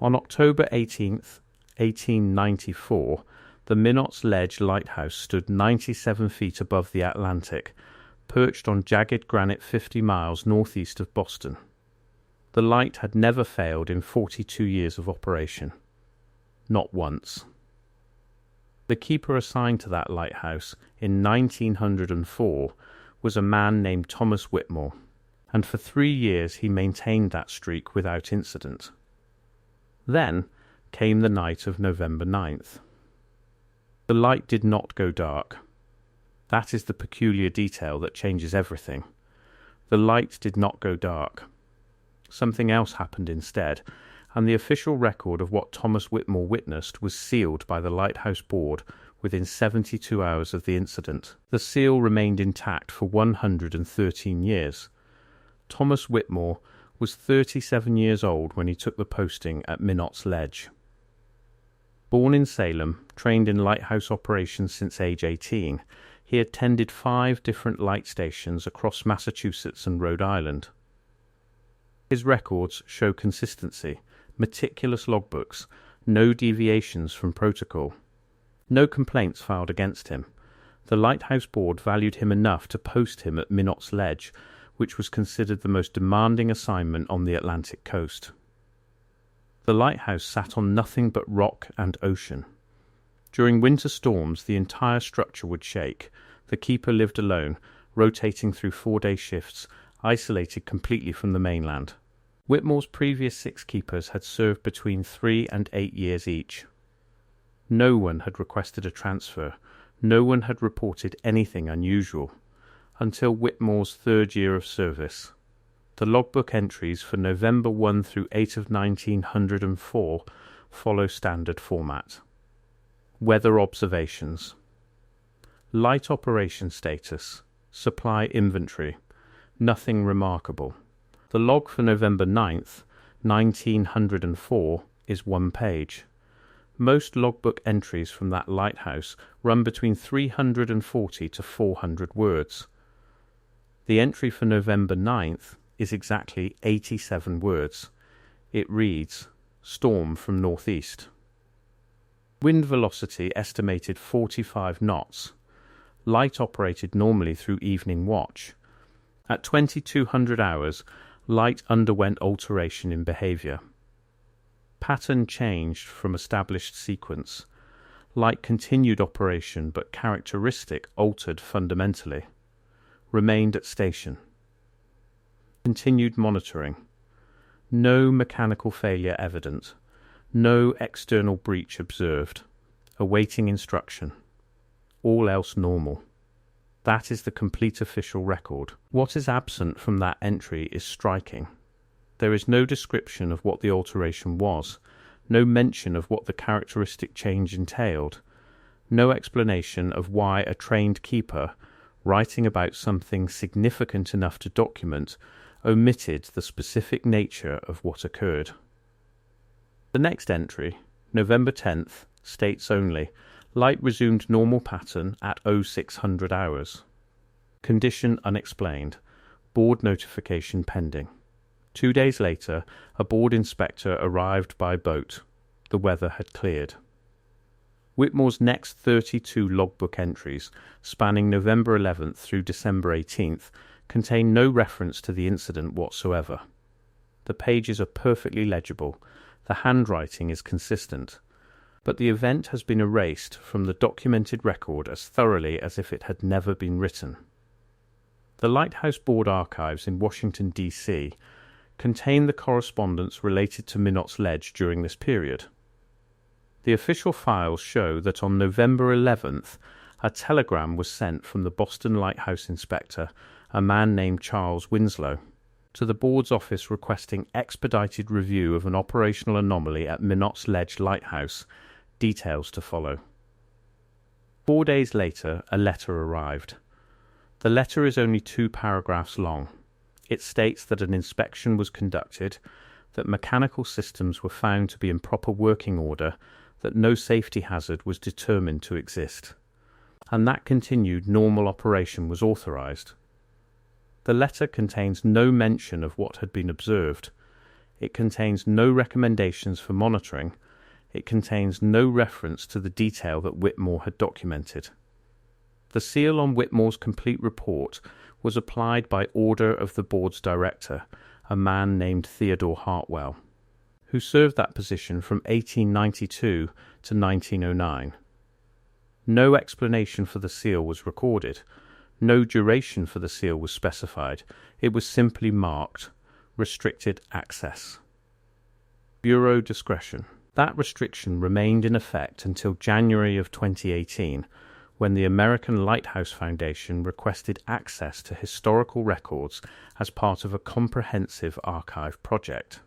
On October 18th, 1894, the Minot's Ledge lighthouse stood 97 feet above the Atlantic, perched on jagged granite 50 miles northeast of Boston. The light had never failed in 42 years of operation. Not once. The keeper assigned to that lighthouse in 1904 was a man named Thomas Whitmore, and for 3 years he maintained that streak without incident. Then came the night of November 9th. The light did not go dark. That is the peculiar detail that changes everything. The light did not go dark. Something else happened instead, and the official record of what Thomas Whitmore witnessed was sealed by the Lighthouse Board within 72 hours of the incident. The seal remained intact for 113 years. Thomas Whitmore was 37 years old when he took the posting at Minot's Ledge. Born in Salem, trained in lighthouse operations since age 18, he attended 5 different light stations across Massachusetts and Rhode Island. His records show consistency, meticulous logbooks, no deviations from protocol. No complaints filed against him. The Lighthouse Board valued him enough to post him at Minot's Ledge, which was considered the most demanding assignment on the Atlantic coast. The lighthouse sat on nothing but rock and ocean. During winter storms, the entire structure would shake. The keeper lived alone, rotating through 4-day shifts, isolated completely from the mainland. Whitmore's previous 6 keepers had served between 3 and 8 years each. No one had requested a transfer. No one had reported anything unusual, until Whitmore's 3rd year of service. The logbook entries for November 1 through 8 of 1904 follow standard format. Weather observations. Light operation status. Supply inventory. Nothing remarkable. The log for November 9th, 1904 is 1 page. Most logbook entries from that lighthouse run between 340 to 400 words. The entry for November 9th is exactly 87 words. It reads, storm from northeast. Wind velocity estimated 45 knots. Light operated normally through evening watch. At 2200 hours, light underwent alteration in behavior. Pattern changed from established sequence. Light continued operation, but characteristic altered fundamentally. Remained at station. Continued monitoring. No mechanical failure evident. No external breach observed. Awaiting instruction. All else normal. That is the complete official record. What is absent from that entry is striking. There is no description of what the alteration was, no mention of what the characteristic change entailed, no explanation of why a trained keeper, writing about something significant enough to document, omitted the specific nature of what occurred. The next entry, November 10th, states only, light resumed normal pattern at 0600 hours. Condition unexplained. Board notification pending. 2 days later, a board inspector arrived by boat. The weather had cleared. Whitmore's next 32 logbook entries, spanning November 11th through December 18th, contain no reference to the incident whatsoever. The pages are perfectly legible. The handwriting is consistent. But the event has been erased from the documented record as thoroughly as if it had never been written. The Lighthouse Board archives in Washington, D.C. contain the correspondence related to Minot's Ledge during this period. The official files show that on November 11th, a telegram was sent from the Boston Lighthouse inspector, a man named Charles Winslow, to the board's office requesting expedited review of an operational anomaly at Minot's Ledge Lighthouse. Details to follow. 4 days later, a letter arrived. The letter is only 2 paragraphs long. It states that an inspection was conducted, that mechanical systems were found to be in proper working order, that no safety hazard was determined to exist, and that continued normal operation was authorized. The letter contains no mention of what had been observed. It contains no recommendations for monitoring. It contains no reference to the detail that Whitmore had documented. The seal on Whitmore's complete report was applied by order of the board's director, a man named Theodore Hartwell, who served that position from 1892 to 1909. No explanation for the seal was recorded. No duration for the seal was specified. It was simply marked restricted access. Bureau discretion. That restriction remained in effect until January of 2018, when the American Lighthouse Foundation requested access to historical records as part of a comprehensive archive project.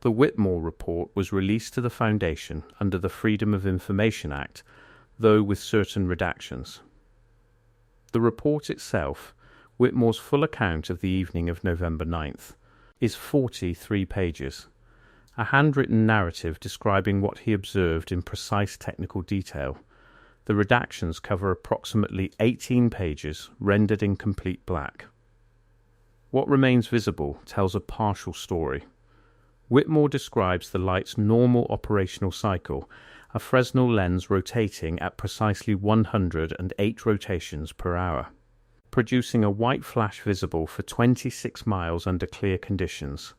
The Whitmore report was released to the Foundation under the Freedom of Information Act, though with certain redactions. The report itself, Whitmore's full account of the evening of November 9th, is 43 pages, a handwritten narrative describing what he observed in precise technical detail. The redactions cover approximately 18 pages, rendered in complete black. What remains visible tells a partial story. Whitmore describes the light's normal operational cycle, a Fresnel lens rotating at precisely 108 rotations per hour, producing a white flash visible for 26 miles under clear conditions.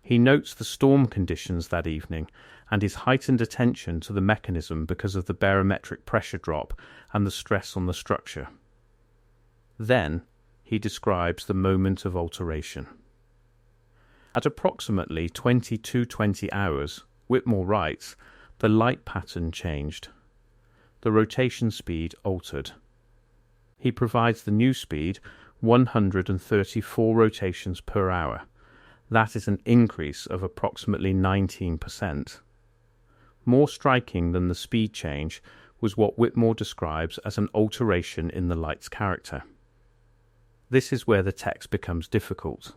He notes the storm conditions that evening and his heightened attention to the mechanism because of the barometric pressure drop and the stress on the structure. Then he describes the moment of alteration. At approximately 22:20 hours, Whitmore writes, the light pattern changed. The rotation speed altered. He provides the new speed, 134 rotations per hour. That is an increase of approximately 19%. More striking than the speed change was what Whitmore describes as an alteration in the light's character. This is where the text becomes difficult.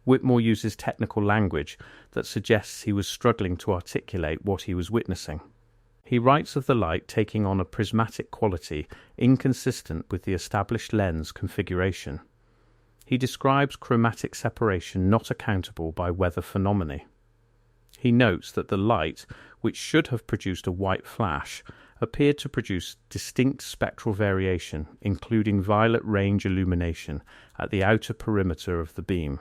Whitmore uses technical language that suggests he was struggling to articulate what he was witnessing. He writes of the light taking on a prismatic quality inconsistent with the established lens configuration. He describes chromatic separation not accountable by weather phenomena. He notes that the light, which should have produced a white flash, appeared to produce distinct spectral variation, including violet range illumination at the outer perimeter of the beam.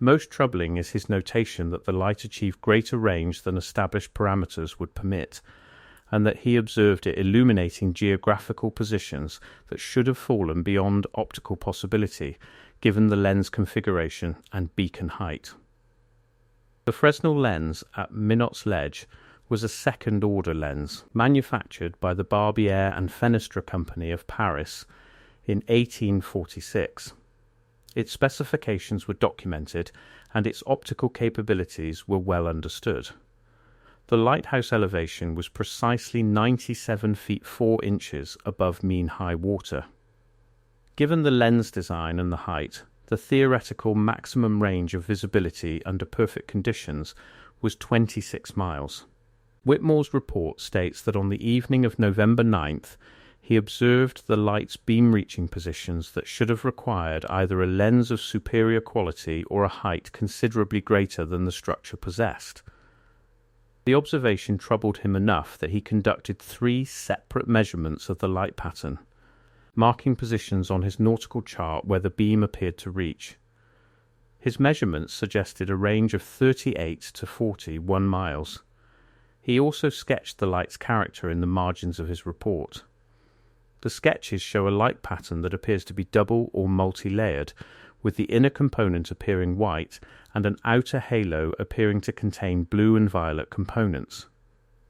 Most troubling is his notation that the light achieved greater range than established parameters would permit, and that he observed it illuminating geographical positions that should have fallen beyond optical possibility, given the lens configuration and beacon height. The Fresnel lens at Minot's Ledge was a second-order lens, manufactured by the Barbier and Fenestre Company of Paris in 1846. Its specifications were documented, and its optical capabilities were well understood. The lighthouse elevation was precisely 97 feet 4 inches above mean high water. Given the lens design and the height, the theoretical maximum range of visibility under perfect conditions was 26 miles. Whitmore's report states that on the evening of November 9th, he observed the light's beam-reaching positions that should have required either a lens of superior quality or a height considerably greater than the structure possessed. The observation troubled him enough that he conducted 3 separate measurements of the light pattern, marking positions on his nautical chart where the beam appeared to reach. His measurements suggested a range of 38 to 41 miles. He also sketched the light's character in the margins of his report. The sketches show a light pattern that appears to be double or multi-layered, with the inner component appearing white and an outer halo appearing to contain blue and violet components.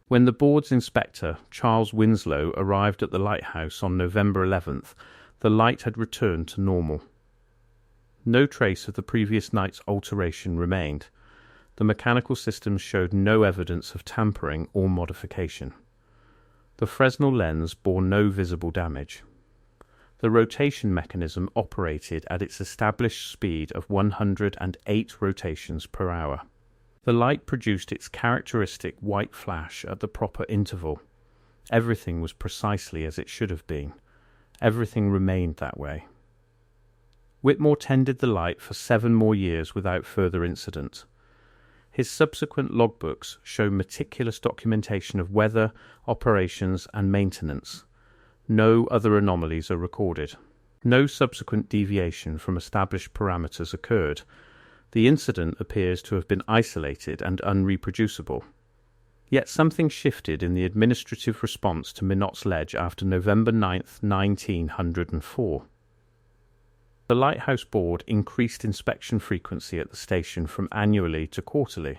When the board's inspector, Charles Winslow, arrived at the lighthouse on November 11th, the light had returned to normal. No trace of the previous night's alteration remained. The mechanical systems showed no evidence of tampering or modification. The Fresnel lens bore no visible damage. The rotation mechanism operated at its established speed of 108 rotations per hour. The light produced its characteristic white flash at the proper interval. Everything was precisely as it should have been. Everything remained that way. Whitmore tended the light for 7 more years without further incident. His subsequent logbooks show meticulous documentation of weather, operations, and maintenance. No other anomalies are recorded. No subsequent deviation from established parameters occurred. The incident appears to have been isolated and unreproducible. Yet something shifted in the administrative response to Minot's Ledge after November 9, 1904. The Lighthouse Board increased inspection frequency at the station from annually to quarterly.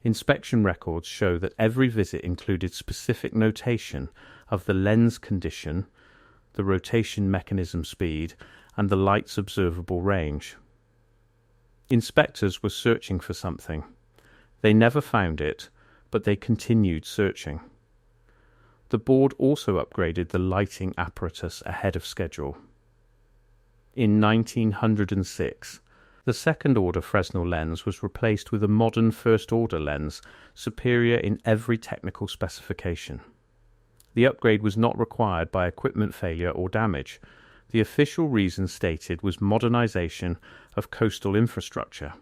Inspection records show that every visit included specific notation of the lens condition, the rotation mechanism speed, and the light's observable range. Inspectors were searching for something. They never found it, but they continued searching. The board also upgraded the lighting apparatus ahead of schedule. In 1906, the second-order Fresnel lens was replaced with a modern first-order lens, superior in every technical specification. The upgrade was not required by equipment failure or damage. The official reason stated was modernization of coastal infrastructure.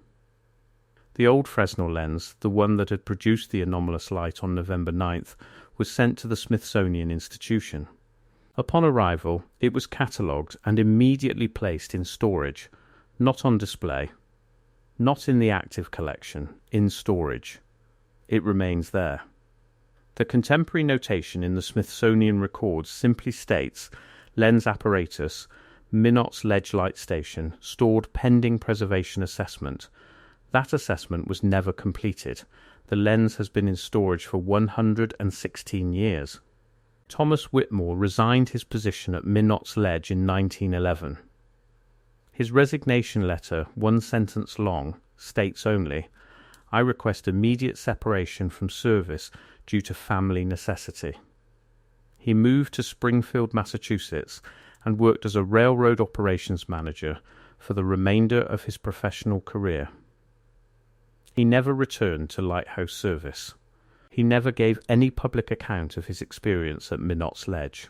The old Fresnel lens, the one that had produced the anomalous light on November 9th, was sent to the Smithsonian Institution. Upon arrival, it was catalogued and immediately placed in storage, not on display, not in the active collection, in storage. It remains there. The contemporary notation in the Smithsonian records simply states, lens apparatus, Minot's Ledge Light Station, stored pending preservation assessment. That assessment was never completed. The lens has been in storage for 116 years. Thomas Whitmore resigned his position at Minot's Ledge in 1911. His resignation letter, one sentence long, states only, "I request immediate separation from service due to family necessity." He moved to Springfield, Massachusetts, and worked as a railroad operations manager for the remainder of his professional career. He never returned to lighthouse service. He never gave any public account of his experience at Minot's Ledge.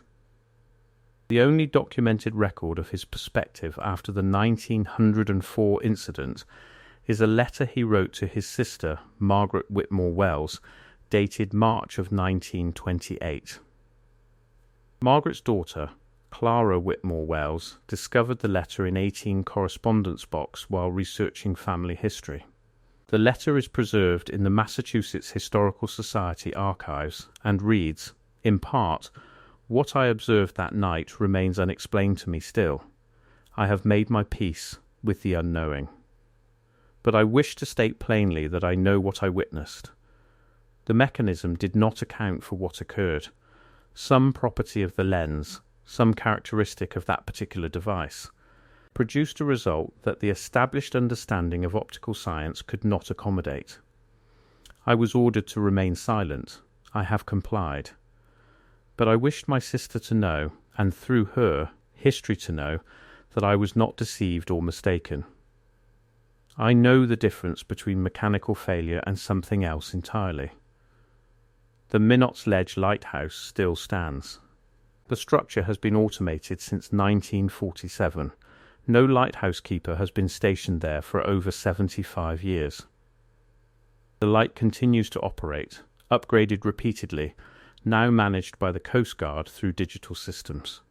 The only documented record of his perspective after the 1904 incident is a letter he wrote to his sister, Margaret Whitmore Wells, dated March of 1928. Margaret's daughter, Clara Whitmore Wells, discovered the letter in 18 correspondence box while researching family history. The letter is preserved in the Massachusetts Historical Society archives and reads, in part, "What I observed that night remains unexplained to me still. I have made my peace with the unknowing. But I wish to state plainly that I know what I witnessed. The mechanism did not account for what occurred. Some property of the lens, some characteristic of that particular device, produced a result that the established understanding of optical science could not accommodate. I was ordered to remain silent. I have complied. But I wished my sister to know, and through her, history to know, that I was not deceived or mistaken. I know the difference between mechanical failure and something else entirely. The Minot's Ledge lighthouse still stands. The structure has been automated since 1947. No lighthouse keeper has been stationed there for over 75 years. The light continues to operate, upgraded repeatedly, now managed by the Coast Guard through digital systems.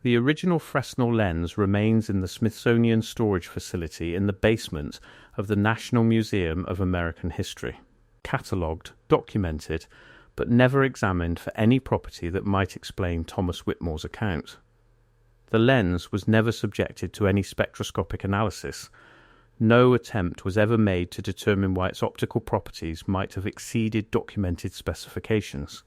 The original Fresnel lens remains in the Smithsonian storage facility in the basement of the National Museum of American History, catalogued, documented, but never examined for any property that might explain Thomas Whitmore's account. The lens was never subjected to any spectroscopic analysis. No attempt was ever made to determine why its optical properties might have exceeded documented specifications.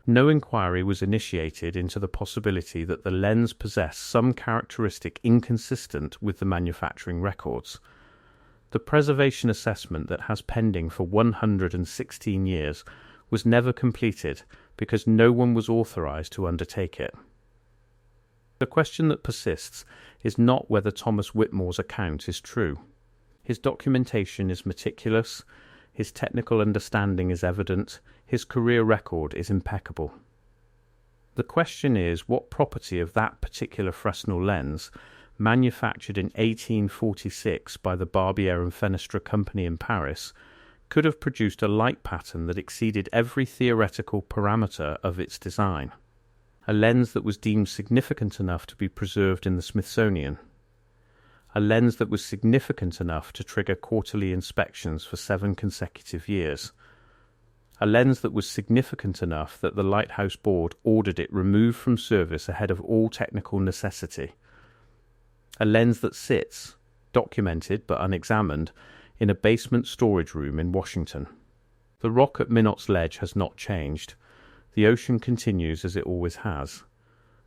No inquiry was initiated into the possibility that the lens possessed some characteristic inconsistent with the manufacturing records. The preservation assessment that has pending for 116 years was never completed because no one was authorized to undertake it. The question that persists is not whether Thomas Whitmore's account is true. His documentation is meticulous, his technical understanding is evident, his career record is impeccable. The question is what property of that particular Fresnel lens, manufactured in 1846 by the Barbier and Fenestra Company in Paris, could have produced a light pattern that exceeded every theoretical parameter of its design. A lens that was deemed significant enough to be preserved in the Smithsonian. A lens that was significant enough to trigger quarterly inspections for 7 consecutive years. A lens that was significant enough that the Lighthouse Board ordered it removed from service ahead of all technical necessity. A lens that sits, documented but unexamined, in a basement storage room in Washington. The rock at Minot's Ledge has not changed. The ocean continues as it always has.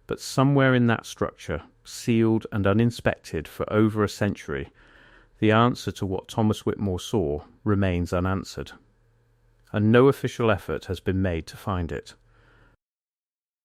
But somewhere in that structure, sealed and uninspected for over a century, the answer to what Thomas Whitmore saw remains unanswered. And no official effort has been made to find it.